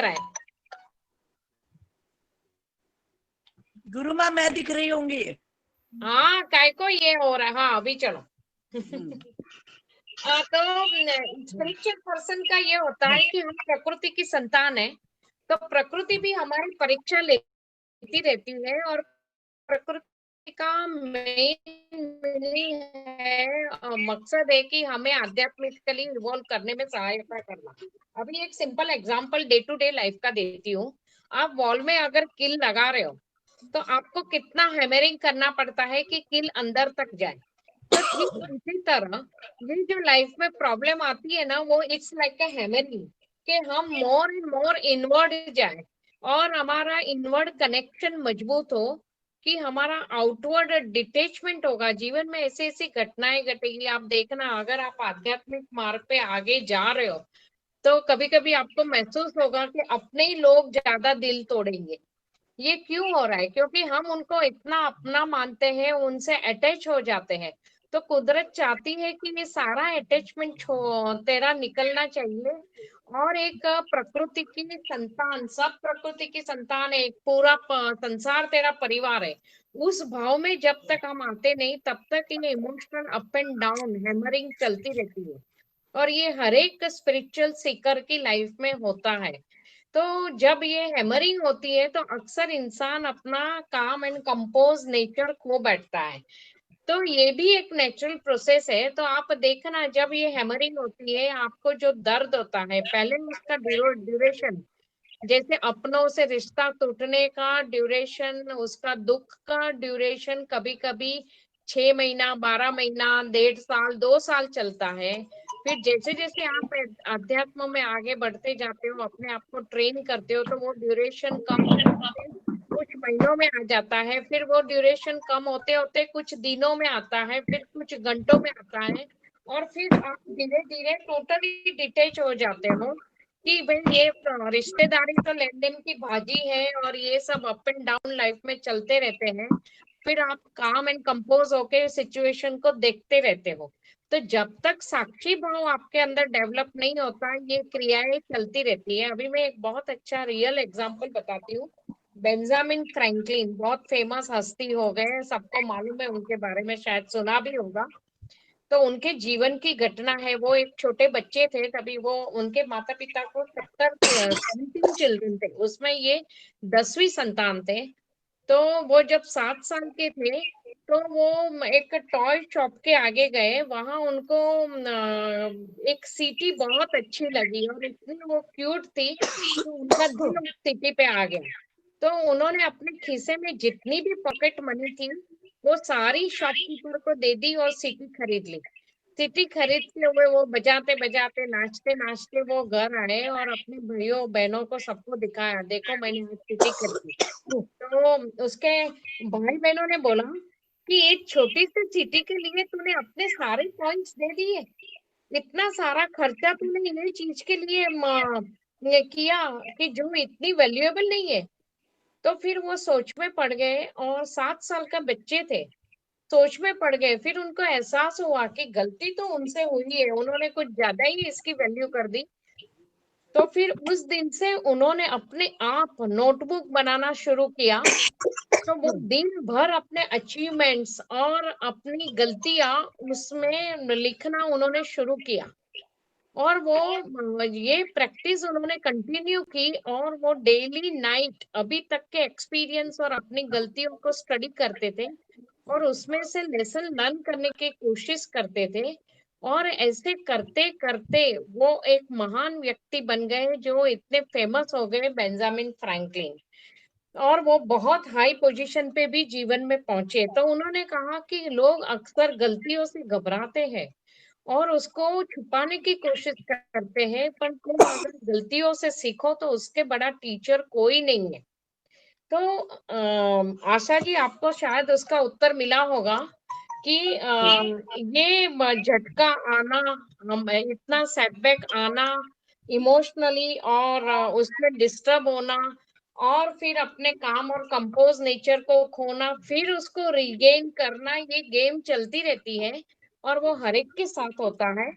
रहा है? गुरु माँ मैं दिख रही होंगी। हाँ, काय को ये हो रहा है। हाँ, अभी चलो। तो स्पिरिचुअल पर्सन का ये होता है कि हम प्रकृति की संतान है, तो प्रकृति भी हमारी परीक्षा लेती रहती है, और प्रकृति का मेन मीनिंग है, मकसद है कि हमें आध्यात्मिकली इवॉल्व करने में सहायता करना। अभी एक simple example day to day life का देती हूँ। आप वॉल में अगर किल लगा रहे हो, तो आपको कितना हैमरिंग करना पड़ता है कि किल अंदर तक जाए। तो ठीक इसी तरह ये जो लाइफ में प्रॉब्लम आती है ना, वो इट्स लाइक अ हैमरिंग, कि हम मोर एंड मोर इनवर्ड जाए और हमारा इनवर्ड कनेक्शन मजबूत हो, कि हमारा आउटवर्ड डिटेचमेंट होगा। जीवन में ऐसी ऐसी घटनाएं घटेगी, आप देखना, अगर आप आध्यात्मिक मार्ग पे आगे जा रहे हो, तो कभी कभी आपको महसूस होगा कि अपने ही लोग ज्यादा दिल तोड़ेंगे। ये क्यों हो रहा है? क्योंकि हम उनको इतना अपना मानते हैं, उनसे अटैच हो जाते हैं। तो कुदरत चाहती है कि ये सारा अटैचमेंट तेरा निकलना चाहिए, और एक प्रकृति की संतान, सब प्रकृति की संतान है, एक पूरा संसार तेरा परिवार है। उस भाव में जब तक हम आते नहीं, तब तक ये emotional up and down hammering चलती रहती है, और ये हर एक स्पिरिचुअल सीकर की लाइफ में होता है। तो जब ये हैमरिंग होती है, तो अक्सर इंसान अपना काम एंड कंपोज नेचर खो बैठता है। तो ये भी एक नेचुरल प्रोसेस है। तो आप देखना, जब ये हैमरिंग होती है, आपको जो दर्द होता है, पहले उसका ड्यूरेशन, जैसे अपनों से रिश्ता टूटने का ड्यूरेशन, उसका दुख का ड्यूरेशन कभी कभी 6 महीना, 12 महीना, 1.5 साल, 2 साल चलता है। फिर जैसे जैसे आप अध्यात्म में आगे बढ़ते जाते हो, अपने आप को ट्रेन करते हो, तो वो ड्यूरेशन कम होते होते कुछ महीनों में आ जाता है, फिर वो ड्यूरेशन कम होते होते कुछ दिनों में आता है, फिर कुछ घंटों में आता है, और फिर आप धीरे धीरे टोटली डिटेच हो जाते हो, कि भाई ये रिश्तेदारी तो लेन देन की भाजी है, और ये सब अप एंड डाउन लाइफ में चलते रहते हैं। फिर आप काम एंड कंपोज होके सिचुएशन को देखते रहते हो। तो जब तक साक्षी भाव आपके अंदर डेवलप नहीं होता, ये क्रियाएं चलती रहती है। अभी मैं एक बहुत अच्छा रियल एग्जांपल बताती हूँ। बेंजामिन फ्रैंकलिन बहुत फेमस हस्ती हो गए, सबको मालूम है उनके बारे में, शायद सुना भी होगा। तो उनके जीवन की घटना है, वो एक छोटे बच्चे थे, तभी वो, उनके माता पिता को 17 चिल्ड्रन थे, उसमें ये 10वीं संतान थे। तो वो जब 7 साल के थे, तो वो एक टॉय शॉप के आगे गए, वहां उनको एक सीटी बहुत अच्छी लगी, और इतनी वो क्यूट थी, तो उनका दिल उस सीटी पे आ गया। तो उन्होंने अपने खीसे में जितनी भी पॉकेट मनी थी, वो सारी शॉपकीपर को दे दी और सीटी खरीद ली। सीटी खरीदते हुए वो बजाते बजाते, नाचते नाचते वो घर आए, और अपने भाइयों बहनों को सबको दिखाया, देखो मैंने आज सीटी खरीदी। तो उसके भाई बहनों ने बोला कि एक छोटी सी सीटी के लिए तूने अपने सारे पॉइंट्स दे दिए, इतना सारा खर्चा तूने ये चीज के लिए ये किया, कि जो इतनी वैल्यूएबल नहीं है। तो फिर वो सोच में पड़ गए, और 7 साल का बच्चे थे, सोच में पड़ गए। फिर उनको एहसास हुआ कि गलती तो उनसे हुई है, उन्होंने कुछ ज्यादा ही इसकी वैल्यू कर दी। तो फिर उस दिन से उन्होंने अपने आप नोटबुक बनाना शुरू किया। तो वो दिन भर अपने अचीवमेंट्स और अपनी गलतियां उसमें लिखना उन्होंने शुरू किया, और वो ये प्रैक्टिस उन्होंने कंटिन्यू की, और वो डेली नाइट अभी तक के एक्सपीरियंस और अपनी गलतियों को स्टडी करते थे, और उसमें से लेसन लर्न करने की कोशिश करते थे। और ऐसे करते करते वो एक महान व्यक्ति बन गए, जो इतने फेमस हो गए, बेंजामिन फ्रैंकलिन। और वो बहुत हाई पोजीशन पे भी जीवन में पहुंचे। तो उन्होंने कहा कि लोग अक्सर गलतियों से घबराते हैं और उसको छुपाने की कोशिश करते हैं, पर तुम अगर गलतियों से सीखो तो उसके बड़ा टीचर कोई नहीं है। तो आशा जी, आपको शायद उसका उत्तर मिला होगा कि ये झटका आना, हम इतना सेटबैक आना इमोशनली, और उसमें डिस्टर्ब होना, और फिर अपने काम और कंपोज नेचर को खोना, फिर उसको रिगेन करना, ये गेम चलती रहती है, और वो हर एक के साथ होता है।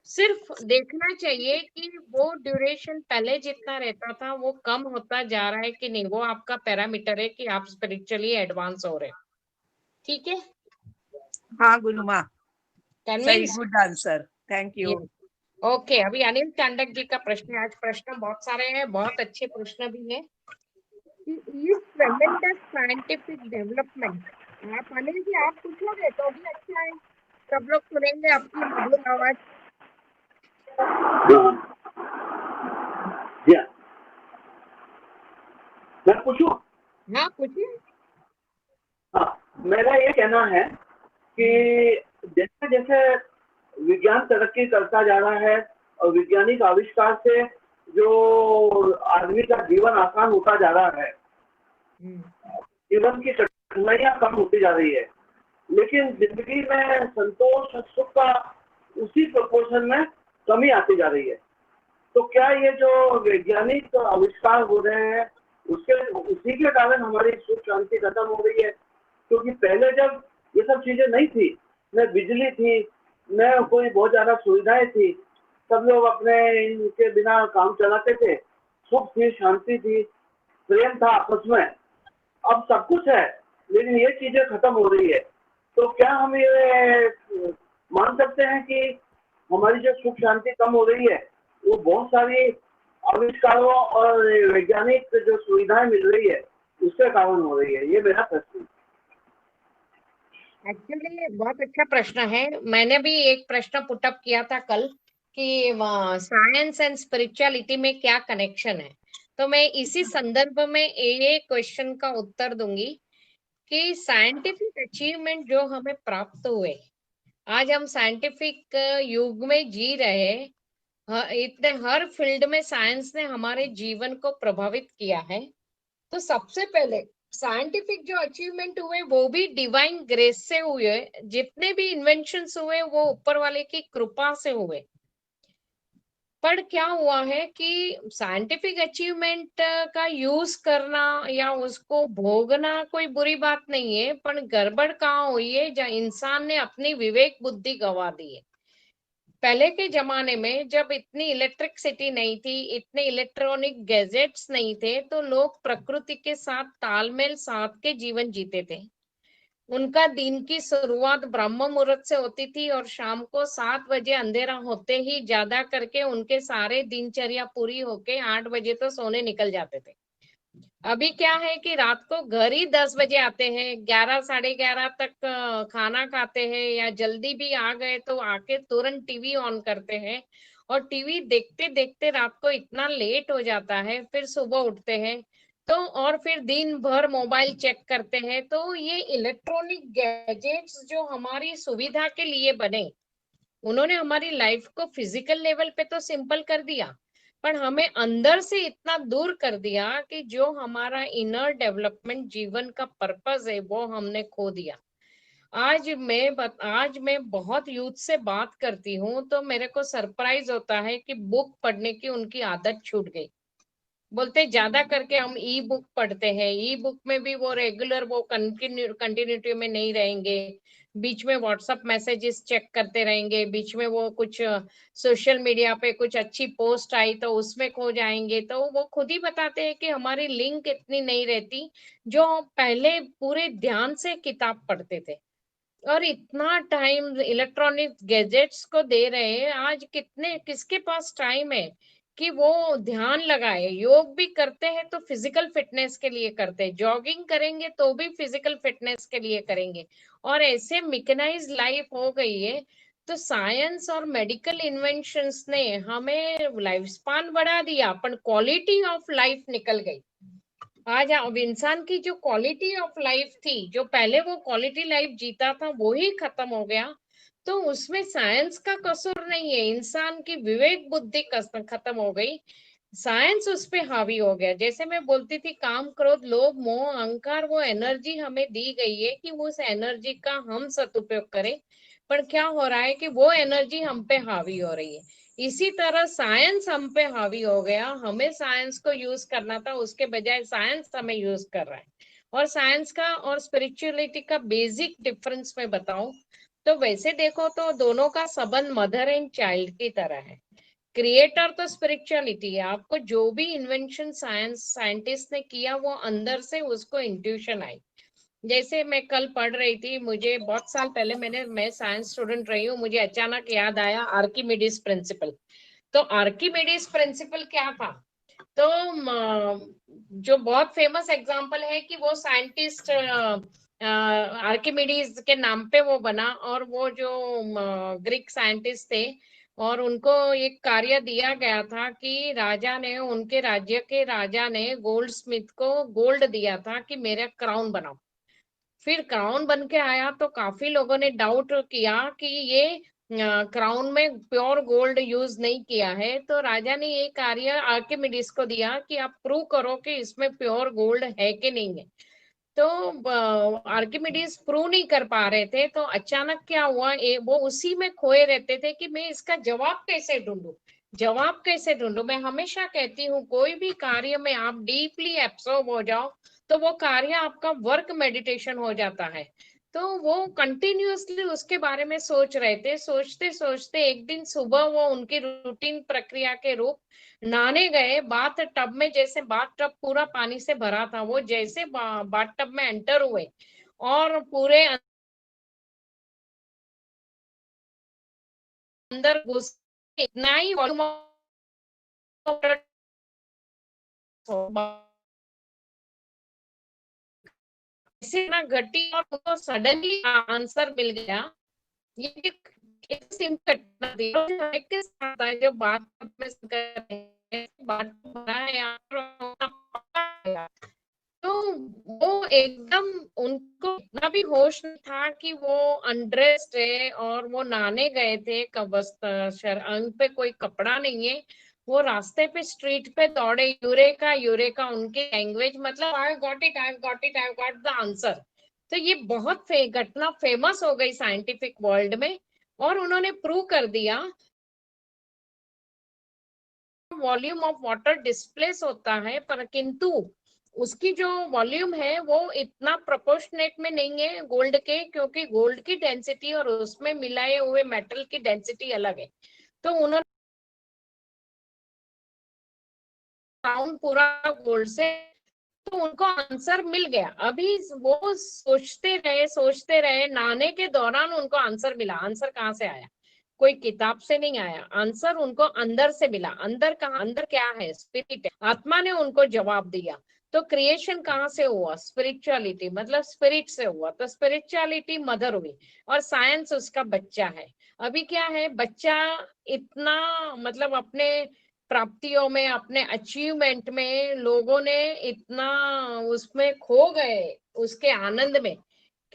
सिर्फ देखना चाहिए कि वो ड्यूरेशन पहले जितना रहता था वो कम होता जा रहा है कि नहीं, वो आपका पैरामीटर है कि आप स्पिरिचुअली एडवांस हो रहे हैं। ठीक है, हाँ गुरु माँ, सही, convince. Good answer, thank you. Okay, अभी अनिल चांडक जी का प्रश्न है। आज प्रश्न बहुत सारे हैं, बहुत अच्छे प्रश्न भी हैं। Is tremendous scientific development। आप अनिल जी आप पूछोगे तो भी अच्छा है, सब लोग सुनेंगे आपकी मधुर आवाज। जी हाँ, मैं पूछूं? हाँ पूछिए। हाँ, मेरा ये कहना है कि जैसे जैसे विज्ञान तरक्की करता जा रहा है और वैज्ञानिक आविष्कार से जो आदमी का जीवन आसान होता जा रहा है, जीवन की कठिनाइयां कम होती जा रही है, लेकिन जिंदगी में संतोष और सुख का उसी प्रोपोर्शन में कमी आती जा रही है। तो क्या ये जो वैज्ञानिक आविष्कार हो रहे हैं उसके उसी के कारण हमारी सुख शांति खत्म हो रही है? क्योंकि पहले जब ये सब चीजें नहीं थी, न बिजली थी, न कोई बहुत ज्यादा सुविधाएं थी, सब लोग अपने इनके बिना काम चलाते थे, सुख थी, शांति थी, प्रेम था आपस में। अब सब कुछ है लेकिन ये चीजें खत्म हो रही है। तो क्या हम ये मान सकते हैं कि हमारी जो सुख शांति कम हो रही है वो बहुत सारी आविष्कारों और वैज्ञानिक जो सुविधाएं मिल रही है उसके कारण हो रही है? ये मेरा प्रश्न है। एक्चुअली बहुत अच्छा प्रश्न है। मैंने भी एक प्रश्न पुटअप किया था कल कि साइंस एंड स्पिरिचुअलिटी में क्या कनेक्शन है। तो मैं इसी संदर्भ में ये क्वेश्चन का उत्तर दूंगी कि साइंटिफिक अचीवमेंट जो हमें प्राप्त हुए, आज हम साइंटिफिक युग में जी रहे हैं। इतने हर फील्ड में साइंस ने हमारे जीवन को प्रभावित किया है। तो सबसे पहले साइंटिफिक जो अचीवमेंट हुए वो भी डिवाइन ग्रेस से हुए। जितने भी इन्वेंशंस हुए वो ऊपर वाले की कृपा से हुए। पर क्या हुआ है कि साइंटिफिक अचीवमेंट का यूज करना या उसको भोगना कोई बुरी बात नहीं है, पर गड़बड़ कहाँ हुई है जहाँ इंसान ने अपनी विवेक बुद्धि गंवा दी है। पहले के जमाने में जब इतनी इलेक्ट्रिसिटी नहीं थी, इतने इलेक्ट्रॉनिक गैजेट्स नहीं थे, तो लोग प्रकृति के साथ तालमेल साध के जीवन जीते थे। उनका दिन की शुरुआत ब्रह्म मुहूर्त से होती थी और शाम को 7 बजे अंधेरा होते ही ज्यादा करके उनके सारे दिनचर्या पूरी होके 8 बजे तो सोने निकल जाते थे। अभी क्या है कि रात को घर ही 10 बजे आते हैं, 11 साढ़े 11 तक खाना खाते हैं, या जल्दी भी आ गए तो आके तुरंत टीवी ऑन करते हैं और टीवी देखते देखते रात को इतना लेट हो जाता है, फिर सुबह उठते हैं तो और फिर दिन भर मोबाइल चेक करते हैं। तो ये इलेक्ट्रॉनिक गैजेट्स जो हमारी सुविधा के लिए बने, उन्होंने हमारी लाइफ को फिजिकल लेवल पे तो सिंपल कर दिया, पर हमें अंदर से इतना दूर कर दिया कि जो हमारा इनर डेवलपमेंट जीवन का पर्पस है वो हमने खो दिया। आज मैं बहुत यूथ से बात करती हूँ तो मेरे को सरप्राइज होता है कि बुक पढ़ने की उनकी आदत छूट गई। बोलते ज्यादा करके हम ई बुक पढ़ते हैं, ई बुक में भी वो रेगुलर वो कंटिन्यूटी में नहीं रहेंगे, बीच में व्हाट्सएप मैसेजेस चेक करते रहेंगे, बीच में वो कुछ सोशल मीडिया पे कुछ अच्छी पोस्ट आई तो उसमें खो जाएंगे। तो वो खुद ही बताते हैं कि हमारी लिंक इतनी नहीं रहती जो पहले पूरे ध्यान से किताब पढ़ते थे। और इतना टाइम इलेक्ट्रॉनिक गैजेट्स को दे रहे हैं, आज कितने किसके पास टाइम है कि वो ध्यान लगाए। योग भी करते हैं तो फिजिकल फिटनेस के लिए करते हैं, जॉगिंग करेंगे तो भी फिजिकल फिटनेस के लिए करेंगे। और ऐसे मिकेनाइज लाइफ हो गई है। तो साइंस और मेडिकल इन्वेंशंस ने हमें लाइफ स्पान बढ़ा दिया पर क्वालिटी ऑफ लाइफ निकल गई। आज अब इंसान की जो क्वालिटी ऑफ लाइफ थी, जो पहले वो क्वालिटी लाइफ जीता था वो ही खत्म हो गया। तो उसमें साइंस का कसूर नहीं है, इंसान की विवेक बुद्धि खत्म हो गई। साइंस उस पे हावी हो गया। जैसे मैं बोलती थी काम क्रोध लोभ मोह अहंकार, वो एनर्जी हमें दी गई है कि वो उस एनर्जी का हम सदुपयोग करें। पर क्या हो रहा है कि वो एनर्जी हम पे हावी हो रही है। इसी तरह साइंस हम पे हावी हो गया, हमें साइंस को यूज करना था, उसके बजाय साइंस हमें यूज कर रहा है। और साइंस का और स्पिरिचुअलिटी का बेसिक डिफरेंस मैं बताऊं तो वैसे देखो तो दोनों का संबंध मदर एंड चाइल्ड की तरह है। क्रिएटर तो स्पिरिचुअलिटी है, आपको जो भी इन्वेंशन साइंटिस्ट ने किया वो अंदर से उसको इंट्यूशन आई। जैसे मैं कल पढ़ रही थी, मुझे बहुत साल पहले मैं साइंस स्टूडेंट रही हूँ, मुझे अचानक याद आया आर्किमिडीज प्रिंसिपल। तो आर्किमिडीज प्रिंसिपल क्या था? तो जो बहुत फेमस एग्जांपल है कि वो साइंटिस्ट आर्किमिडीज के नाम पे वो बना, और वो जो ग्रीक साइंटिस्ट थे, और उनको एक कार्य दिया गया था कि राजा ने, उनके राज्य के राजा ने गोल्ड स्मिथ को गोल्ड दिया था कि मेरा क्राउन बनाओ। फिर क्राउन बन के आया तो काफी लोगों ने डाउट किया कि ये क्राउन में प्योर गोल्ड यूज नहीं किया है। तो राजा ने ये कार्य आर्किमिडीज को दिया कि आप प्रूव करो कि इसमें प्योर गोल्ड है कि नहीं है। तो आर्किमिडीज प्रूव नहीं कर पा रहे थे, तो अचानक क्या हुआ, वो उसी में खोए रहते थे कि मैं इसका जवाब कैसे ढूंढूं, जवाब कैसे ढूंढूं। मैं हमेशा कहती हूँ कोई भी कार्य में आप डीपली एब्सॉर्ब हो जाओ तो वो कार्य आपका वर्क मेडिटेशन हो जाता है। तो वो कंटिन्यूअसली उसके बारे में सोच रहे थे, सोचते सोचते एक दिन सुबह वो उनकी रूटीन प्रक्रिया के रूप नहाने गए बाथ टब में। जैसे बाथ टब पूरा पानी से भरा था, वो जैसे बाथ टब में एंटर हुए और पूरे अंदर घुस, इतना ही वॉल्यूम इतना घटी और उनको सडनली आंसर मिल गया। ये एक सिंपल घटना थी जो हमें के साथ है, जो बात में कर रहे हैं, बात भरा है यहाँ। तो वो एकदम, उनको इतना भी होश नहीं था कि वो अनड्रेस्ड है और वो नहाने गए थे, अंग पे कोई कपड़ा नहीं है। वो रास्ते पे स्ट्रीट पे दौड़े, यूरेका यूरेका उनकी लैंग्वेज, मतलब I got it, I got it, I got the answer. तो ये बहुत घटना फेमस हो गई साइंटिफिक वर्ल्ड में, और उन्होंने प्रूव कर दिया वॉल्यूम ऑफ वाटर डिस्प्लेस होता है, पर किंतु उसकी जो वॉल्यूम है वो इतना प्रोपोर्शनेट में नहीं है गोल्ड के, क्योंकि गोल्ड की डेंसिटी और उसमें मिलाए हुए मेटल की डेंसिटी अलग है। तो उन्होंने पूरा गोल्ड से, तो उनको आंसर मिल गया। अभी वो सोचते रहे, नहाने के दौरान उनको आंसर मिला। आंसर कहाँ से आया? कोई किताब से नहीं आया, आंसर उनको अंदर से मिला। अंदर कहाँ? अंदर क्या है? स्पिरिट है, आत्मा ने उनको जवाब दिया। तो क्रिएशन कहाँ से हुआ? स्पिरिचुअलिटी, मतलब स्पिरिट से हुआ। तो स्पिरिचुअलिटी मदर हुई और साइंस उसका बच्चा है। अभी क्या है, बच्चा इतना, मतलब अपने प्राप्तियों में, अपने अचीवमेंट में लोगों ने इतना उसमें खो गए, उसके आनंद में,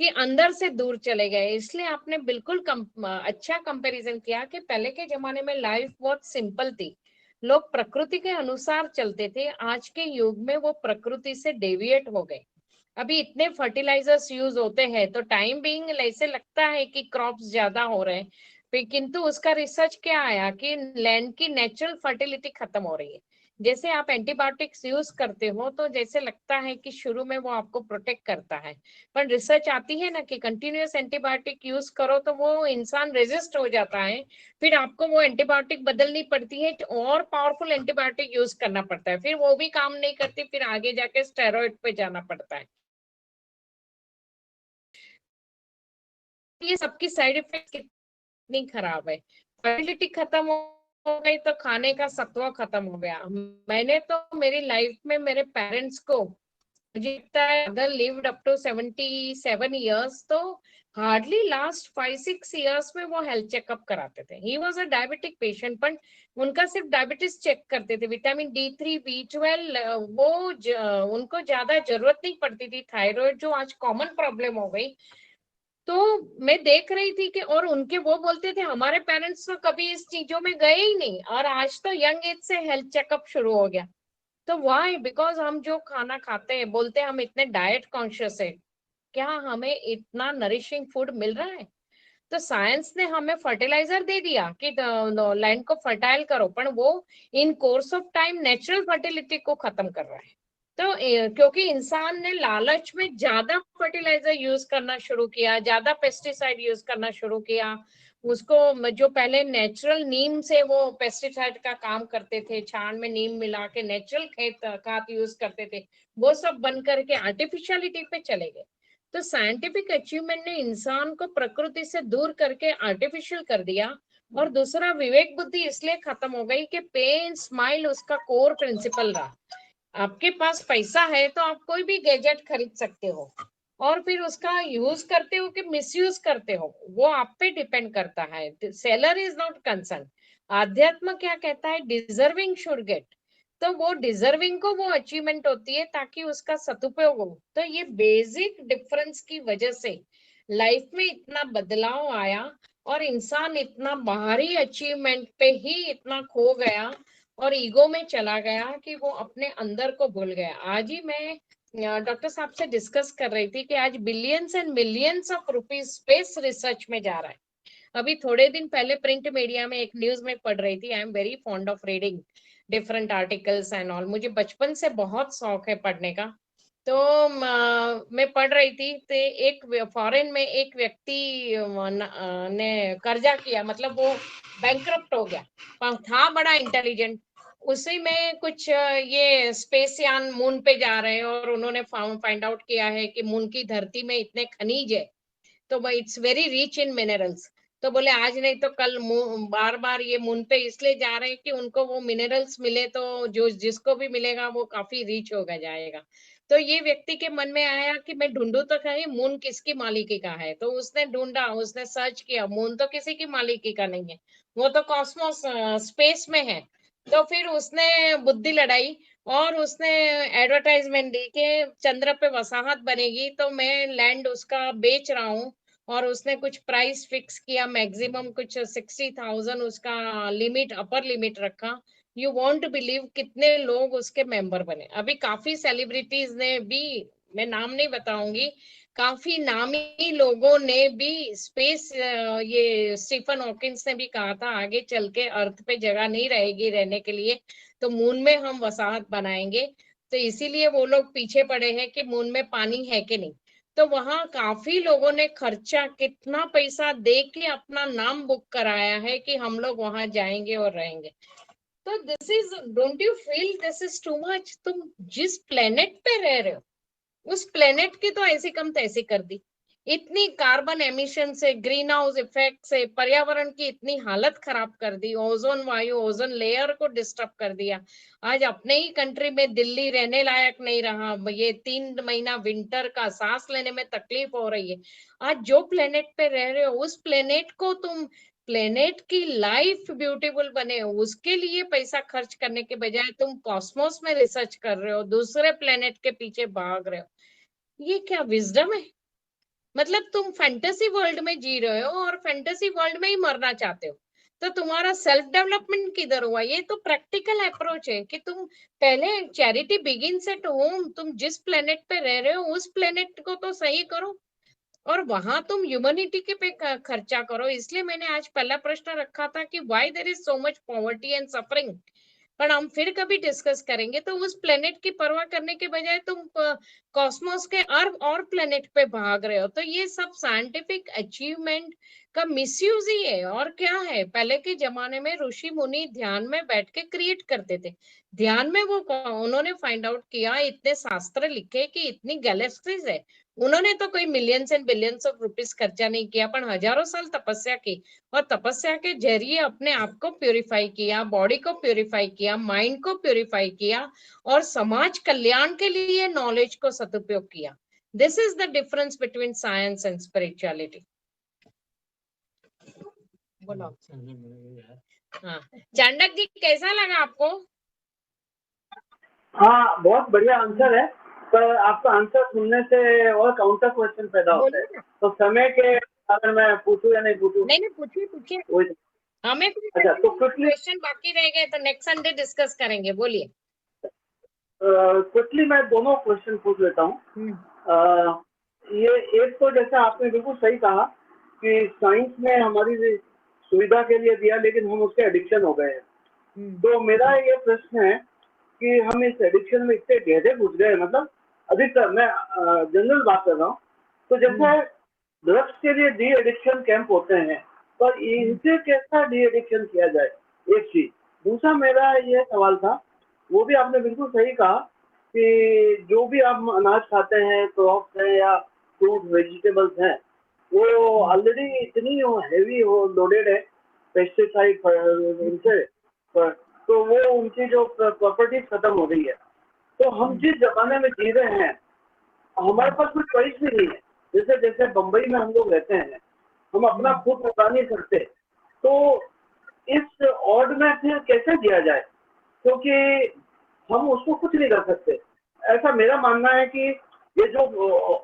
कि अंदर से दूर चले गए। इसलिए आपने बिल्कुल अच्छा कंपैरिजन किया कि पहले के जमाने में लाइफ बहुत सिंपल थी, लोग प्रकृति के अनुसार चलते थे। आज के युग में वो प्रकृति से डेविएट हो गए। अभी इतने फर्टिलाइजर्स यूज होते हैं तो टाइम बीइंग ऐसे लगता है कि क्रॉप्स ज्यादा हो रहे हैं, किंतु उसका रिसर्च क्या आया कि लैंड की नेचुरल फर्टिलिटी खत्म हो रही है। जैसे आप एंटीबायोटिक्स यूज करते हो तो जैसे लगता है कि शुरू में वो आपको प्रोटेक्ट करता है, पर रिसर्च आती है ना कि कंटिन्यूअस एंटीबायोटिक यूज करो तो वो इंसान रेजिस्ट हो जाता है, फिर आपको वो एंटीबायोटिक बदलनी पड़ती है और पावरफुल एंटीबायोटिक यूज करना पड़ता है, फिर वो भी काम नहीं करती, फिर आगे जाके स्टेरॉइड पे जाना पड़ता है। ये सबकी साइड इफेक्ट कितनी खराब है। फर्टिलिटी खत्म हो गई तो खाने का सत्व खत्म हो गया। मैंने तो मेरी लाइफ में मेरे पेरेंट्स को, मुझे लगता है अगर लिव्ड अप टू 77 years, तो हार्डली लास्ट 5-6 years में वो हेल्थ चेकअप कराते थे। He was a diabetic patient, पर उनका सिर्फ डायबिटीज चेक करते थे, विटामिन D3 B12 उनको ज्यादा जरूरत नहीं पड़ती थी। थायराइड जो आज कॉमन प्रॉब्लम हो गई, तो मैं देख रही थी कि, और उनके वो बोलते थे हमारे पेरेंट्स तो कभी इस चीजों में गए ही नहीं, और आज तो यंग एज से हेल्थ चेकअप शुरू हो गया। तो वाई? बिकॉज हम जो खाना खाते हैं, बोलते हैं हम इतने डाइट कॉन्शियस है, क्या हमें इतना नरिशिंग फूड मिल रहा है? तो साइंस ने हमें फर्टिलाइजर दे दिया कि लैंड को फर्टाइल करो, पर वो in course of time natural fertility को खत्म कर रहा है। तो क्योंकि इंसान ने लालच में ज्यादा फर्टिलाइजर यूज करना शुरू किया, ज्यादा पेस्टिसाइड यूज करना शुरू किया, उसको जो पहले नेचुरल नीम से वो पेस्टिसाइड का काम करते थे, छान में नीम मिला के नेचुरल खाद यूज करते थे, वो सब बन करके आर्टिफिशियलिटी पे चले गए। तो साइंटिफिक अचीवमेंट ने इंसान को प्रकृति से दूर करके आर्टिफिशियल कर दिया। और दूसरा, विवेक बुद्धि इसलिए खत्म हो गई कि पेन स्माइल उसका कोर प्रिंसिपल रहा। आपके पास पैसा है तो आप कोई भी गैजेट खरीद सकते हो, और फिर उसका यूज करते हो कि मिसयूज करते हो वो आप पे डिपेंड करता है। Seller is not concern. आध्यात्म क्या कहता है? Deserving should get. तो वो डिजर्विंग को वो अचीवमेंट होती है ताकि उसका सदुपयोग हो। तो ये बेसिक डिफरेंस की वजह से लाइफ में इतना बदलाव आया, और इंसान इतना बाहरी अचीवमेंट पे ही इतना खो गया और ईगो में चला गया कि वो अपने अंदर को भूल गया। आज ही मैं डॉक्टर साहब से डिस्कस कर रही थी कि आज billions and millions of rupees space research में जा रहा है। अभी थोड़े दिन पहले प्रिंट मीडिया में एक न्यूज में पढ़ रही थी। I am very fond of reading different articles and all. मुझे बचपन से बहुत शौक है पढ़ने का। तो मैं पढ़ रही थी तो एक फॉरेन में एक व्यक्ति ने कर्जा किया, मतलब वो बैंकरप्ट हो गया, पर था बड़ा इंटेलिजेंट। उसी में कुछ ये स्पेस यान मून पे जा रहे हैं, और उन्होंने फाइंड आउट किया है कि मून की धरती में इतने खनिज है, तो it's very rich in minerals. तो बोले आज नहीं तो कल बार बार ये मून पे इसलिए जा रहे हैं कि उनको वो मिनरल्स मिले, तो जो जिसको भी मिलेगा वो काफी रिच होगा जाएगा। तो ये व्यक्ति के मन में आया कि मैं ढूंढू तो कहीं मून किसकी मालिकी का है। तो उसने ढूंढा, उसने सर्च किया, मून तो किसी की मालिकी का नहीं है, वो तो कॉस्मोस स्पेस में है। तो फिर उसने बुद्धि लड़ाई और उसने एडवर्टाइजमेंट दी कि चंद्र पे वसाहत बनेगी तो मैं लैंड उसका बेच रहा हूँ। और उसने कुछ प्राइस फिक्स किया, मैक्सिमम कुछ 60,000 उसका लिमिट, अपर लिमिट रखा। यू वॉन्ट बिलीव कितने लोग उसके मेंबर बने। अभी काफी सेलिब्रिटीज ने भी, मैं नाम नहीं बताऊंगी, काफी नामी लोगों ने भी स्पेस, ये स्टीफन हॉकिंस ने भी कहा था आगे चल के अर्थ पे जगह नहीं रहेगी रहने के लिए, तो मून में हम वसाहत बनाएंगे। तो इसीलिए वो लोग पीछे पड़े हैं कि मून में पानी है कि नहीं। तो वहां काफी लोगों ने खर्चा, कितना पैसा दे के अपना नाम बुक कराया है कि हम लोग वहां जाएंगे और रहेंगे। तो this is, don't you feel this is too much? तुम जिस प्लेनेट पे रह रहे हो उस प्लेनेट की तो ऐसी कम तैसी कर दी। इतनी कार्बन एमिशन से, ग्रीन हाउस इफेक्ट से पर्यावरण की इतनी हालत खराब कर दी, ओजोन वायु, ओजोन लेयर को डिस्टर्ब कर दिया। आज अपने ही कंट्री में दिल्ली रहने लायक नहीं रहा। ये 3 महीना विंटर का सांस लेने में तकलीफ हो रही है। आज जो प्लेनेट पे रह रहे हो उस प्लेनेट को तुम, प्लेनेट की लाइफ ब्यूटीफुल बने उसके लिए पैसा खर्च करने के बजाय तुम कॉस्मोस में रिसर्च कर रहे हो, दूसरे प्लेनेट के पीछे भाग रहे हो। ये क्या विजडम है? मतलब तुम फैंटेसी वर्ल्ड में जी रहे हो और फैंटेसी वर्ल्ड में ही मरना चाहते हो। तो तुम्हारा सेल्फ डेवलपमेंट किधर हुआ? ये तो प्रैक्टिकल अप्रोच है कि तुम पहले, चैरिटी बिगिंस एट होम। तुम जिस प्लेनेट पे रह रहे हो उस प्लेनेट को तो सही करो, और वहां तुम ह्यूमैनिटी के पे खर्चा करो। इसलिए मैंने आज पहला प्रश्न रखा था कि why there is so much poverty and suffering. पर हम फिर कभी डिस्कस करेंगे। तो उस प्लेनेट की परवाह करने के बजाय तुम कॉस्मोस के और प्लेनेट पे भाग रहे हो। तो ये सब साइंटिफिक अचीवमेंट का मिसयूज ही है, और क्या है। पहले के जमाने में ऋषि मुनि ध्यान में बैठ के क्रिएट करते थे। ध्यान में वो उन्होंने फाइंड आउट किया, इतने शास्त्र लिखे कि इतनी गैलेक्सीज है। उन्होंने तो कोई millions and billions of rupees खर्चा नहीं किया, पर हजारों साल तपस्या की, और तपस्या के जरिए अपने आप को प्यूरिफाई किया, बॉडी को प्यूरिफाई किया, माइंड को प्यूरिफाई किया, और समाज कल्याण के लिए नॉलेज को सदुपयोग किया। This is the difference between science and spirituality. बोलो। हाँ, चाणक्य जी कैसा लगा आपको? हाँ, बहुत बढ़िया आंसर है, पर आपका आंसर सुनने से और काउंटर क्वेश्चन पैदा होता है। तो समय के अगर मैं पूछूं या नहीं पूछूं? नहीं, पूछिए पूछिए। वही। हमें अच्छा, तो क्वेश्चन बाकी रह गए तो नेक्स्ट संडे डिस्कस करेंगे। बोलिए। क्विकली मैं दोनों क्वेश्चन पूछ लेता हूँ। ये एक तो जैसा आपने बिल्कुल सही कहा कि साइंस ने हमारी सुविधा के लिए दिया, लेकिन हम उसके एडिक्शन हो गए हैं। तो मेरा ये प्रश्न है कि हम इस एडिक्शन में इतने गहरे घुस गए, मतलब अधिकतर मैं जनरल बात कर रहा हूँ। तो जैसे ड्रग्स के लिए डी एडिक्शन कैंप होते हैं, पर इनसे कैसा डी एडिक्शन किया जाए, एक चीज। दूसरा मेरा ये सवाल था, वो भी आपने बिल्कुल सही कहा कि जो भी आप अनाज खाते हैं, क्रॉप्स हैं या फ्रूट वेजिटेबल्स हैं, वो ऑलरेडी इतनी हैवी हो लोडेड है पेस्टिसाइड इनसे, तो वो उनकी जो प्रॉपर्टीज खत्म हो गई है। तो हम जिस जमाने में जी रहे हैं, हमारे पास कोई चॉइस भी नहीं है। जैसे जैसे बम्बई में हम लोग रहते हैं, हम अपना खुद उगा नहीं सकते, तो इस ऑड में फिर कैसे दिया जाए, क्योंकि हम उसको कुछ नहीं कर सकते। ऐसा मेरा मानना है कि ये जो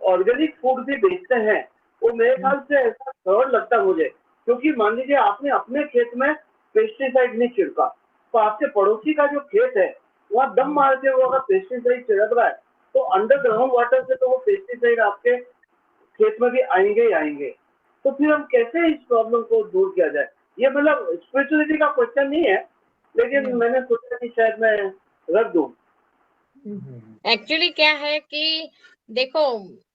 ऑर्गेनिक फूड भी बेचते हैं, वो मेरे ख्याल से ऐसा फ्रॉड लगता है मुझे, क्योंकि मान लीजिए आपने अपने खेत में पेस्टिसाइड नहीं छिड़का, तो आपके पड़ोसी का जो खेत है वहाँ दम मार के वो अगर पेस्टिसाइड छिड़क रहा है, तो अंडरग्राउंड वाटर से तो वो पेस्टिसाइड आपके खेत में भी आएंगे ही आएंगे। तो फिर हम कैसे इस प्रॉब्लम को दूर किया जाए? ये मतलब स्पिरिचुअलिटी का क्वेश्चन नहीं है, लेकिन मैंने सोचा कि शायद मैं रख दूं। एक्चुअली क्या है कि देखो,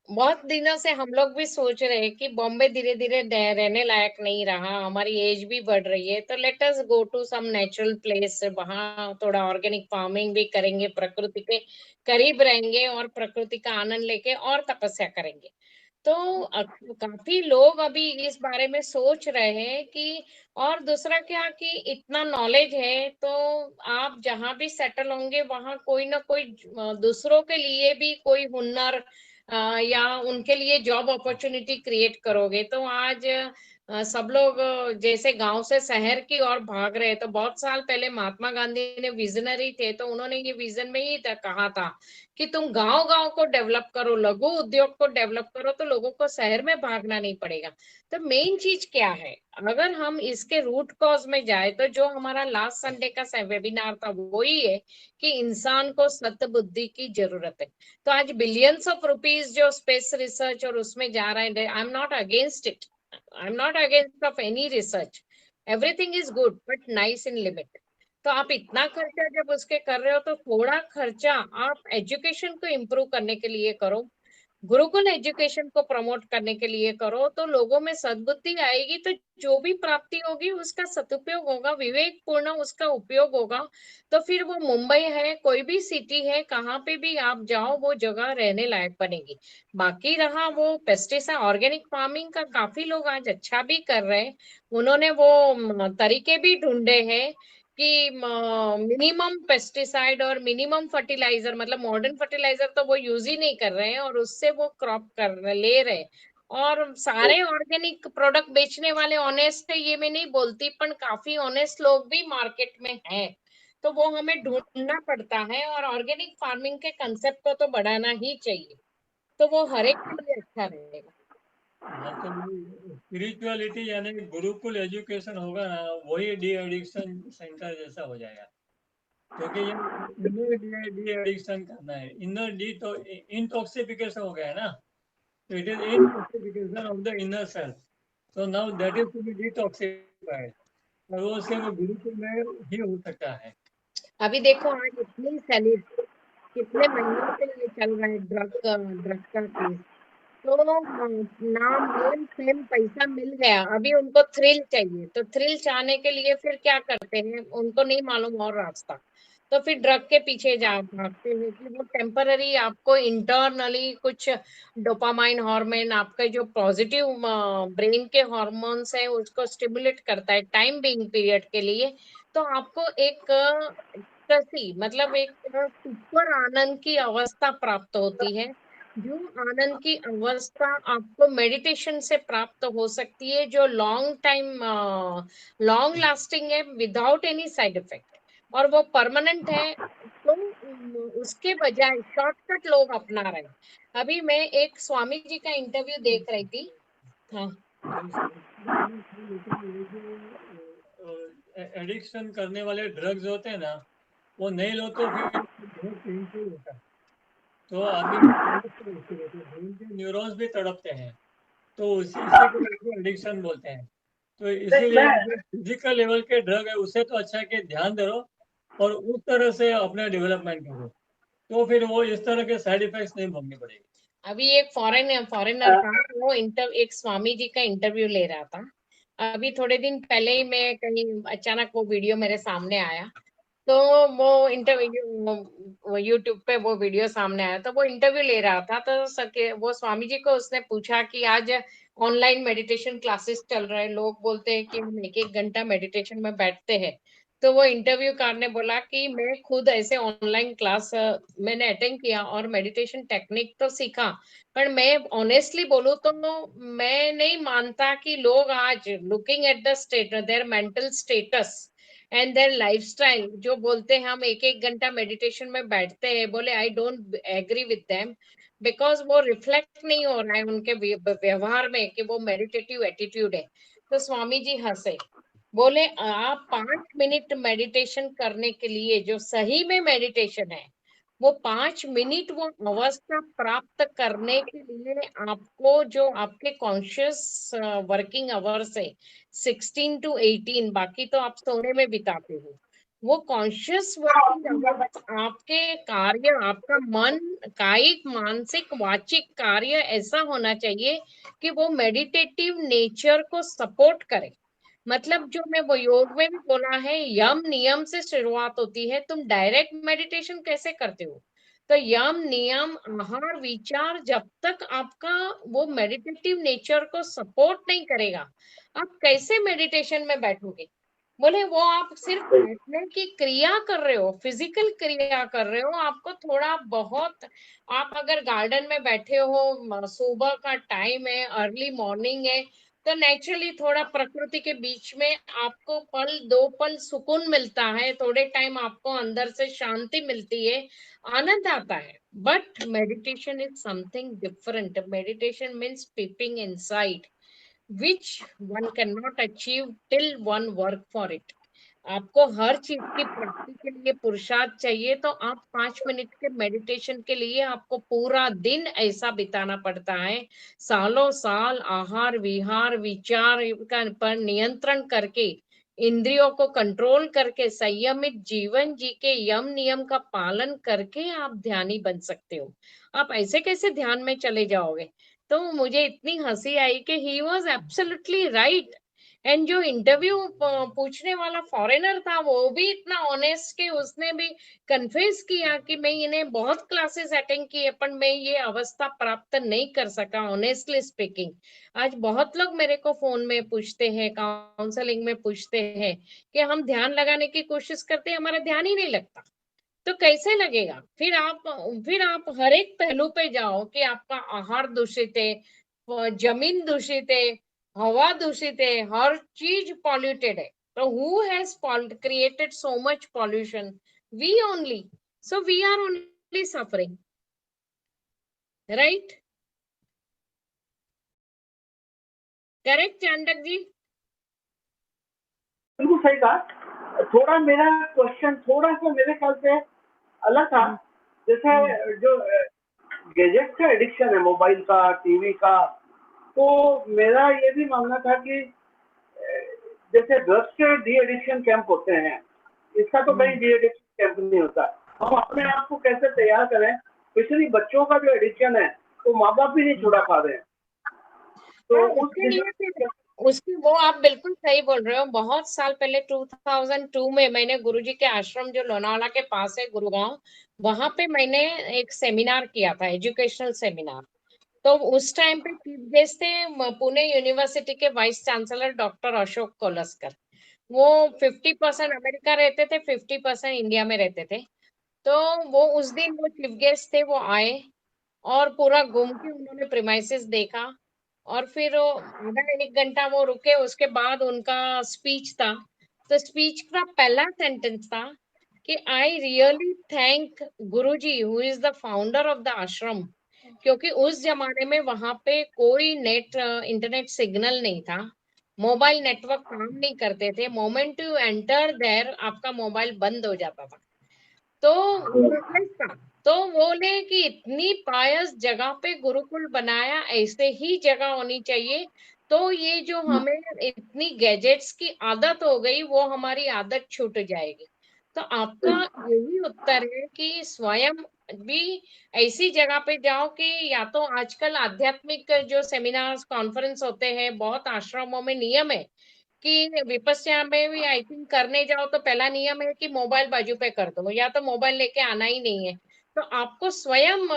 बहुत दिनों से हम लोग भी सोच रहे हैं कि बॉम्बे धीरे धीरे रहने लायक नहीं रहा, हमारी एज भी बढ़ रही है, तो let us go to some natural place, वहां थोड़ा ऑर्गेनिक फार्मिंग भी करेंगे, प्रकृति के करीब रहेंगे और प्रकृति का आनंद लेके और तपस्या करेंगे। तो काफी लोग अभी इस बारे में सोच रहे हैं कि, और दूसरा क्या कि इतना नॉलेज है, तो आप जहां भी सेटल होंगे वहां कोई ना कोई दूसरों के लिए भी कोई हुनर या उनके लिए जॉब अपॉर्चुनिटी क्रिएट करोगे। तो आज सब लोग जैसे गांव से शहर की ओर भाग रहे हैं। तो बहुत साल पहले महात्मा गांधी ने विजनरी थे, तो उन्होंने ये विजन में ही कहा था कि तुम गांव गांव को डेवलप करो, लघु उद्योग को डेवलप करो, तो लोगों को शहर में भागना नहीं पड़ेगा। तो मेन चीज क्या है, अगर हम इसके रूट कॉज में जाए, तो जो हमारा लास्ट संडे का वेबिनार था वो ही है कि इंसान को सत बुद्धि की जरूरत है। तो आज बिलियंस ऑफ रुपीज जो स्पेस रिसर्च और उसमें जा रहा है, I am not against it, I am not against of any research, everything is good but nice in limit. तो आप इतना खर्चा जब उसके कर रहे हो, तो थोड़ा खर्चा आप एजुकेशन को इम्प्रूव करने के लिए करो, गुरुकुल एजुकेशन को प्रमोट करने के लिए करो, तो लोगों में सद्बुद्धि आएगी, तो जो भी प्राप्ति होगी उसका सदुपयोग होगा, विवेक पूर्ण उसका उपयोग होगा। तो फिर वो मुंबई है, कोई भी सिटी है, कहाँ पे भी आप जाओ, वो जगह रहने लायक बनेगी। बाकी रहा वो पेस्टिसाइड ऑर्गेनिक फार्मिंग का, काफी लोग आज अच्छा भी कर रहे हैं, उन्होंने वो तरीके भी ढूंढे हैं कि मिनिमम पेस्टिसाइड और मिनिमम फर्टिलाइजर, मतलब मॉडर्न फर्टिलाइजर तो वो यूज ही नहीं कर रहे हैं, और उससे वो क्रॉप कर ले रहे हैं। और सारे ऑर्गेनिक प्रोडक्ट बेचने वाले ऑनेस्ट है ये मैं नहीं बोलती, पर काफी ऑनेस्ट लोग भी मार्केट में हैं। तो वो हमें ढूंढना पड़ता है, और ऑर्गेनिक फार्मिंग के कंसेप्ट को तो बढ़ाना ही चाहिए, तो वो हर एक के लिए अच्छा रहेगा। हाँ, तो स्पिरिचुअलिटी यानी गुरुकुल एजुकेशन होगा ना, वही डी एडिक्शन सेंटर जैसा हो जाएगा। क्योंकि ये इनर डी एडिक्शन करना है, इनर डी तो इंटॉक्सिफिकेशन हो गया है ना, तो it is intoxification of the inner self. तो now that is to be detoxified, और वो सिर्फ गुरुकुल में ही हो सकता है। अभी देखो आज इतनी सैलरी, कितने महीनों से ये चल रहा है ड्रग का केस, तो नाम नेम फेम पैसा मिल गया, अभी उनको थ्रिल चाहिए, तो थ्रिल चाहने के लिए फिर क्या करते हैं, उनको नहीं मालूम और रास्ता, तो फिर ड्रग के पीछे जा भागते हैं कि वो टेम्पररी आपको इंटरनली कुछ डोपामाइन हार्मोन, आपके जो पॉजिटिव ब्रेन के हार्मोन्स है उसको स्टिमुलेट करता है टाइम बीइंग पीरियड के लिए। तो आपको एक मतलब एक सुपर आनंद की अवस्था प्राप्त होती है, जो आनंद की अवस्था आपको मेडिटेशन से प्राप्त हो सकती है, जो लॉन्ग लास्टिंग है, विदाउट एनी साइड इफेक्ट, और वो परमानेंट है। तो उसके बजाय शॉर्टकट लोग अपना रहे हैं। अभी मैं एक स्वामी जी का इंटरव्यू देख रही थी। हाँ, एडिक्शन करने वाले ड्रग्स होते हैं ना, वो नहीं लो तो फिर बहुत पेनफुल होता है, तो आदमी ब्रेन के न्यूरॉन्स भी तड़पते हैं, तो इसी को एडिक्शन बोलते हैं। तो इसीलिए मैं फिजिकल लेवल के ड्रग है, उससे तो अच्छा है कि ध्यान दे लो और उस तरह से अपना डेवलपमेंट करो, तो फिर वो इस तरह के साइड इफेक्ट्स नहीं भोगने पड़ेंगे। अभी एक फॉरेनर था, वो एक स्वामी जी का इंटरव्यू ले रहा था। अभी थोड़े दिन पहले ही मैं कहीं अचानक वो वीडियो मेरे सामने आया, तो वो इंटरव्यू यूट्यूब पे वो वीडियो सामने आया, तो वो इंटरव्यू ले रहा था। तो वो स्वामी जी को उसने पूछा कि आज ऑनलाइन मेडिटेशन क्लासेस चल रहे हैं, लोग बोलते हैं कि हम एक एक घंटा मेडिटेशन में बैठते हैं। तो वो इंटरव्यूकार ने बोला कि मैं खुद ऐसे ऑनलाइन क्लास मैंने अटेंड किया और मेडिटेशन टेक्निक तो सीखा, पर मैं ऑनेस्टली बोलूं तो मैं नहीं मानता कि लोग आज looking at the state their mental status and there lifestyle, जो बोलते हैं हम एक एक घंटा मेडिटेशन में बैठते हैं, बोले I don't agree with them, because वो रिफ्लेक्ट नहीं हो रहा है उनके व्यवहार में कि वो मेडिटेटिव एटीट्यूड है। तो स्वामी जी हंसे, बोले आप 5 मिनट मेडिटेशन करने के लिए, जो सही में मेडिटेशन है, वो 5 मिनट वो अवस्था प्राप्त करने के लिए आपको जो आपके कॉन्शियस वर्किंग आवर्स है 16 to 18, बाकी तो आप सोने में बिताते हो, वो कॉन्शियस वर्किंग आवर्स आपके कार्य, आपका मन, कायिक मानसिक वाचिक कार्य ऐसा होना चाहिए कि वो मेडिटेटिव नेचर को सपोर्ट करे। मतलब जो मैं वो योग में भी बोला है, यम नियम से शुरुआत होती है, तुम डायरेक्ट मेडिटेशन कैसे करते हो? तो यम नियम आहार विचार जब तक आपका वो मेडिटेटिव नेचर को सपोर्ट नहीं करेगा, आप कैसे मेडिटेशन में बैठोगे? बोले वो आप सिर्फ बैठने की क्रिया कर रहे हो, फिजिकल क्रिया कर रहे हो, आपको थोड़ा बहुत, आप अगर गार्डन में बैठे हो, सुबह का टाइम है, अर्ली मॉर्निंग है, तो नेचुरली थोड़ा प्रकृति के बीच में आपको पल दो पल सुकून मिलता है, थोड़े टाइम आपको अंदर से शांति मिलती है, आनंद आता है। But meditation is something different. Meditation means peeping inside, which one cannot achieve till one work for it। आपको हर चीज की प्राप्ति के लिए पुरुषार्थ चाहिए, तो आप 5 मिनट के मेडिटेशन के लिए आपको पूरा दिन ऐसा बिताना पड़ता है, सालों साल आहार विहार विचार पर नियंत्रण करके, इंद्रियों को कंट्रोल करके, संयमित जीवन जी के यम नियम का पालन करके आप ध्यानी बन सकते हो। आप ऐसे कैसे ध्यान में चले जाओगे? तो मुझे इतनी हंसी आई कि he was absolutely right. And जो इंटरव्यू पूछने वाला फॉरेनर था, वो भी इतना ऑनेस्ट कि उसने भी कन्फेस किया कि मैं इन्हें बहुत क्लासेस अटेंड किए, पर मैं ये अवस्था प्राप्त नहीं कर सका, ऑनेस्टली स्पीकिंग। आज बहुत लोग मेरे को फोन में पूछते हैं, काउंसलिंग में पूछते हैं कि हम ध्यान लगाने की कोशिश करते हैं, हमारा ध्यान ही नहीं लगता। तो कैसे लगेगा? फिर आप हर एक पहलू पे जाओ कि आपका आहार दूषित है, जमीन दूषित है, हवा दूषित है, हर चीज पॉल्यूटेड है। तो who has created so much pollution? We only. So we are only suffering, right? Correct Chandak ji? बिल्कुल सही कहा। थोड़ा मेरा क्वेश्चन थोड़ा सा मेरे ख्याल से अलग था। जैसे जो गैजेट का एडिक्शन है, मोबाइल का, टीवी का, तो मेरा ये भी मानना था कि जैसे ड्रग्स के डी एडिक्शन कैंप होते हैं, इसका तो कहीं डी एडिक्शन कैंप नहीं होता। हम अपने आप को कैसे तैयार करें, स्पेशली बच्चों का जो एडिक्शन है, तो माँ बाप भी नहीं छुड़ा पा रहे हैं। तो उसके लिए फिर उसकी वो आप बिल्कुल सही बोल रहे हो। बहुत साल पहले 2002 में मैंने गुरुजी के आश्रम जो लोनावाला के पास है, गुरुगांव, वहां पे मैंने एक सेमिनार किया था, एजुकेशनल सेमिनार। तो उस टाइम पे चीफ गेस्ट थे पुणे यूनिवर्सिटी के वाइस चांसलर डॉक्टर अशोक कोलस्कर। वो 50% अमेरिका रहते थे, 50% इंडिया में रहते थे। तो वो उस दिन वो चीफ गेस्ट थे, वो आए और पूरा घूम के उन्होंने प्रीमाइसेस देखा, और फिर आधा एक घंटा वो रुके, उसके बाद उनका स्पीच था। तो स्पीच का पहला सेंटेंस था कि I really thank Guruji who is the founder of the आश्रम, क्योंकि उस जमाने में वहां पे कोई इंटरनेट सिग्नल नहीं था, मोबाइल नेटवर्क काम नहीं करते थे, मोमेंट यू एंटर देयर आपका मोबाइल बंद हो जाता था। तो useless था। तो बोले कि इतनी पायस जगह पे गुरुकुल बनाया, ऐसे ही जगह होनी चाहिए। तो ये जो हमें इतनी गैजेट्स की आदत हो गई, वो हमारी आदत छूट जाएगी। तो आपका यही उत्तर है कि स्वयं भी ऐसी जगह पे जाओ कि या तो आजकल आध्यात्मिक जो सेमिनार्स कॉन्फ्रेंस होते हैं, बहुत आश्रमों में नियम है कि विपस्या में भी आई थिंक करने जाओ तो पहला नियम है कि मोबाइल बाजू पे कर दो, या तो मोबाइल लेके आना ही नहीं है। तो आपको स्वयं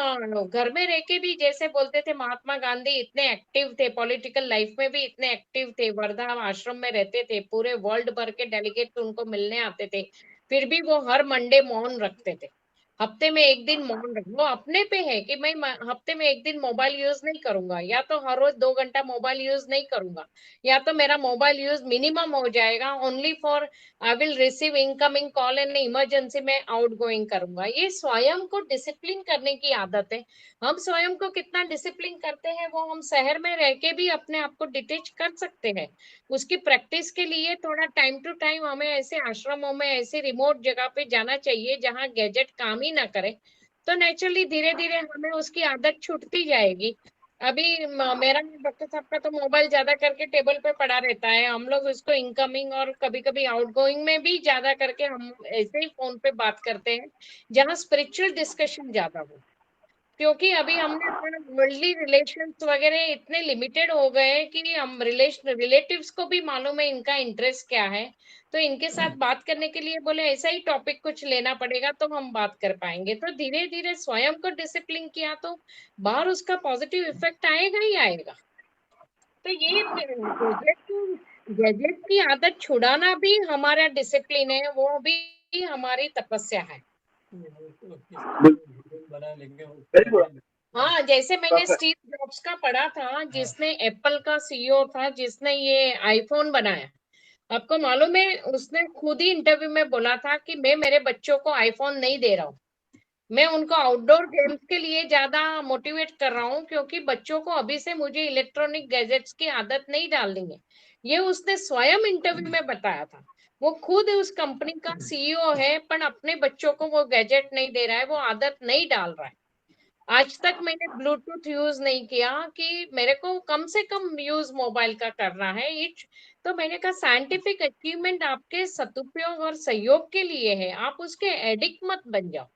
घर में रह के भी, जैसे बोलते थे महात्मा गांधी इतने एक्टिव थे, पॉलिटिकल लाइफ में भी इतने एक्टिव थे, वर्धा आश्रम में रहते थे, पूरे वर्ल्ड भर के डेलीगेट उनको मिलने आते थे, फिर भी वो हर मंडे मौन रखते थे। हफ्ते में एक दिन मौन रख, वो अपने पे है कि मैं हफ्ते में एक दिन मोबाइल यूज नहीं करूंगा, या तो हर रोज 2 घंटा मोबाइल यूज नहीं करूंगा, या तो मेरा मोबाइल यूज मिनिमम हो जाएगा, only for I will receive incoming call and emergency में आउट गोइंग करूंगा। ये स्वयं को डिसिप्लिन करने की आदत है। हम स्वयं को कितना डिसिप्लिन करते हैं वो हम शहर में रह के भी अपने आप को डिटेच कर सकते हैं। उसकी प्रैक्टिस के लिए थोड़ा टाइम टू टाइम हमें ऐसे आश्रमों में, ऐसे रिमोट जगह पे जाना चाहिए जहाँ गैजेट काम ही ना करे। तो नेचुरली धीरे धीरे हमें उसकी आदत छूटती जाएगी। अभी मेरा डॉक्टर साहब का तो मोबाइल ज्यादा करके टेबल पे पड़ा रहता है, हम लोग उसको इनकमिंग और कभी कभी आउटगोइंग में भी ज्यादा करके हम ऐसे ही फोन पे बात करते हैं जहाँ स्पिरिचुअल डिस्कशन ज्यादा हो। क्योंकि अभी हमने अपना वर्ल्डली रिलेशंस वगैरह इतने लिमिटेड हो गए हैं कि हम रिलेटिव्स को भी मालूम है इनका इंटरेस्ट क्या है, तो इनके साथ बात करने के लिए बोले ऐसा ही टॉपिक कुछ लेना पड़ेगा तो हम बात कर पाएंगे। तो धीरे धीरे स्वयं को डिसिप्लिन किया तो बाहर उसका पॉजिटिव इफेक्ट आएगा ही आएगा। तो ये गैजेट की आदत छुड़ाना भी हमारा डिसिप्लिन है, वो भी हमारी तपस्या है। बना लेंगे वो वेरी गुड। हाँ, जैसे मैंने परफेक्ट। स्टीव जॉब्स का पढ़ा था, जिसने एप्पल का सीईओ था, जिसने ये आईफोन बनाया। आपको मालूम है उसने खुद ही इंटरव्यू में बोला था कि मैं मेरे बच्चों को आईफोन नहीं दे रहा हूँ, मैं उनको आउटडोर गेम्स के लिए ज्यादा मोटिवेट कर रहा हूँ, क्योंकि बच्चों को अभी से मुझे इलेक्ट्रॉनिक गैजेट्स की आदत नहीं डालनी है। ये उसने स्वयं इंटरव्यू में बताया था। वो खुद उस कंपनी का सीईओ है, पर अपने बच्चों को वो गैजेट नहीं दे रहा है, वो आदत नहीं डाल रहा है। आज तक मैंने ब्लूटूथ यूज नहीं किया कि मेरे को कम से कम यूज मोबाइल का करना है। इच तो मैंने कहा साइंटिफिक अचीवमेंट आपके सदुपयोग और सहयोग के लिए है, आप उसके एडिक्ट मत बन जाओ।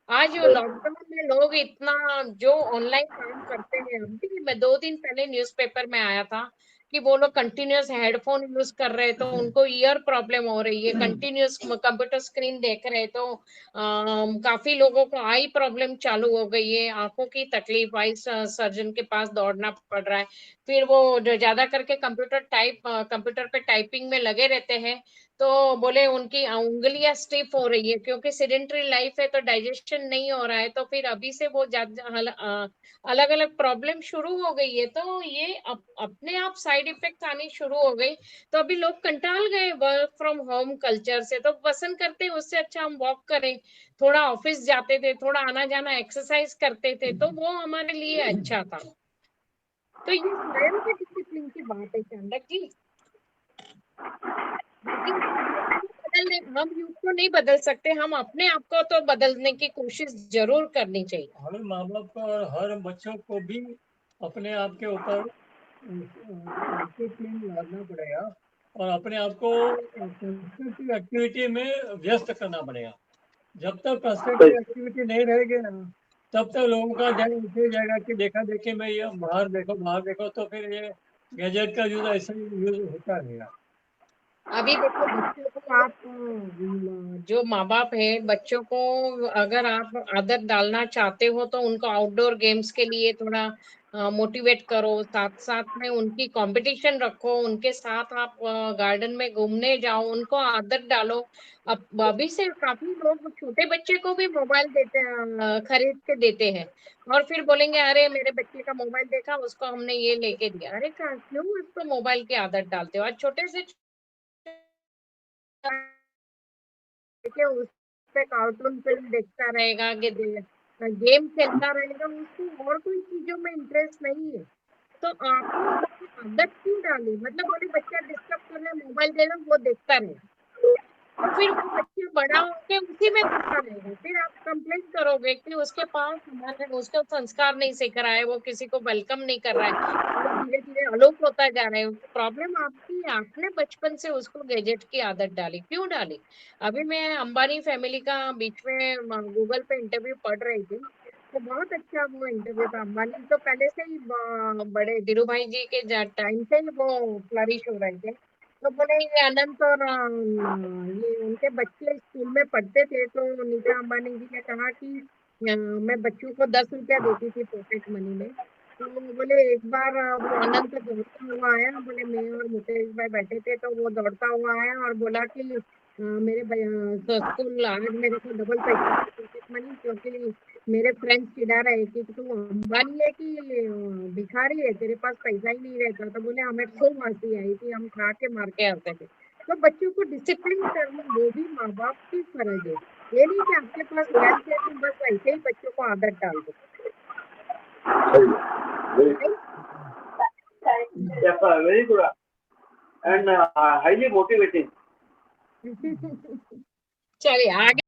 आज लॉकडाउन में लोग इतना जो ऑनलाइन काम करते हैं, अभी मैं 2 दिन पहले न्यूज़पेपर में आया था कि वो लोग कंटिन्यूअस हेडफोन यूज कर रहे तो उनको ईयर प्रॉब्लम हो रही है, कंटिन्यूअस कंप्यूटर स्क्रीन देख रहे तो काफी लोगों को आई प्रॉब्लम चालू हो गई है, आंखों की तकलीफ, आई सर्जन के पास दौड़ना पड़ रहा है। फिर वो ज्यादा करके कंप्यूटर पे टाइपिंग में लगे रहते हैं, तो बोले उनकी उंगलियां स्टिफ हो रही है, क्योंकि सेडेंटरी लाइफ है तो डाइजेशन नहीं हो रहा है, तो फिर अभी से वो अलग अलग प्रॉब्लम शुरू हो गई है। तो ये अपने आप साइड इफेक्ट आनी शुरू हो गई। तो अभी लोग कंटाल गए वर्क फ्रॉम होम कल्चर से, तो पसंद करते हैं उससे अच्छा हम वॉक करें, थोड़ा ऑफिस जाते थे, थोड़ा आना जाना एक्सरसाइज करते थे, तो वो हमारे लिए अच्छा था। तो ये स्वयं के डिसिप्लिन की बात है चांदक जी। बाकी हम युग को नहीं बदल सकते, हम अपने आप को तो बदलने की कोशिश जरूर करनी चाहिए। हर माँ बाप को और हर बच्चों को भी अपने आप के ऊपर डिसिप्लिन लादना पड़ेगा और अपने आप को कंस्ट्रक्टिव एक्टिविटी में व्यस्त करना पड़ेगा। जब तक कंस्ट्रक्टिव एक्टिविटी नहीं रहेगी ना, तब तक लोगों का ध्यान उठे जाएगा कि देखा देखी में ये बाहर देखो, तो फिर ये गैजेट का यूज ऐसा ही यूज होता रहेगा। अभी देखो बच्चों को आप जो माँ बाप है, बच्चों को अगर आप आदत डालना चाहते हो तो उनको आउटडोर गेम्स के लिए थोड़ा मोटिवेट करो, साथ साथ में उनकी कंपटीशन रखो, उनके साथ आप गार्डन में घूमने जाओ, उनको आदत डालो। अब अभी से काफी लोग छोटे बच्चे को भी मोबाइल देते हैं, खरीद के देते हैं, और फिर बोलेंगे अरे मेरे बच्चे का मोबाइल देखा, उसको हमने ये लेके दिया। अरे क्यों उसको मोबाइल की आदत डालते हो? आज छोटे से देखिए उस पे कार्टून फिल्म देखता रहेगा, गेम खेलता रहेगा, उसको और कोई चीजों में इंटरेस्ट नहीं है। तो आपने उसकी आदत क्यों डाली? मतलब बोले बच्चा डिस्टर्ब कर रहा है, मोबाइल दे दो, वो देखता रहे। तो फिर वो बच्चा बड़ा होके उसी में घुसा रहेगा। फिर आप कंप्लेन करोगे कि उसके पास हमारे उसको संस्कार नहीं सीख रहा है, वो किसी को वेलकम नहीं कर रहा है, वो धीरे-धीरे अलोप होता जा रहा है। प्रॉब्लम आपकी है, आपने बचपन से उसको गैजेट की आदत डाली, क्यों डाली? अभी मैं अंबानी फैमिली का बीच में गूगल पे इंटरव्यू पढ़ रही थी, तो बहुत अच्छा वो इंटरव्यू था। अंबानी तो पहले से ही बड़े धीरू भाई जी के टाइम से ही वो फ्लरिश हो रहे थे। तो बोले ये अनंत और ये उनके बच्चे स्कूल में पढ़ते थे, तो नीता अंबानी जी ने कहा कि मैं बच्चों को 10 रुपया देती थी पॉकेट मनी में। तो बोले एक बार वो अनंत दौड़ता हुआ आया, बोले मैं और मुकेश भाई बैठे थे, तो वो दौड़ता हुआ आया और बोला कि मेरे तो स्कूल आज मेरे को डबल पैसे की पॉकेट मनी, क्योंकि मेरे फ्रेंड्स चिढ़ा रहे कि तू अंबानी है कि भिखारी है, तेरे पास पैसा ही नहीं रहता। तो बोले हमें खूब हंसी आई थी, हम खा के मार के आते थे। तो बच्चों को डिसिप्लिन करना वो भी माँ बाप की फर्ज है। ये नहीं कि आपके पास वेल्थ है तुम बस ऐसे ही बच्चों को आदत डाल दो। Yes, sir, very good and highly motivating. चलिए आगे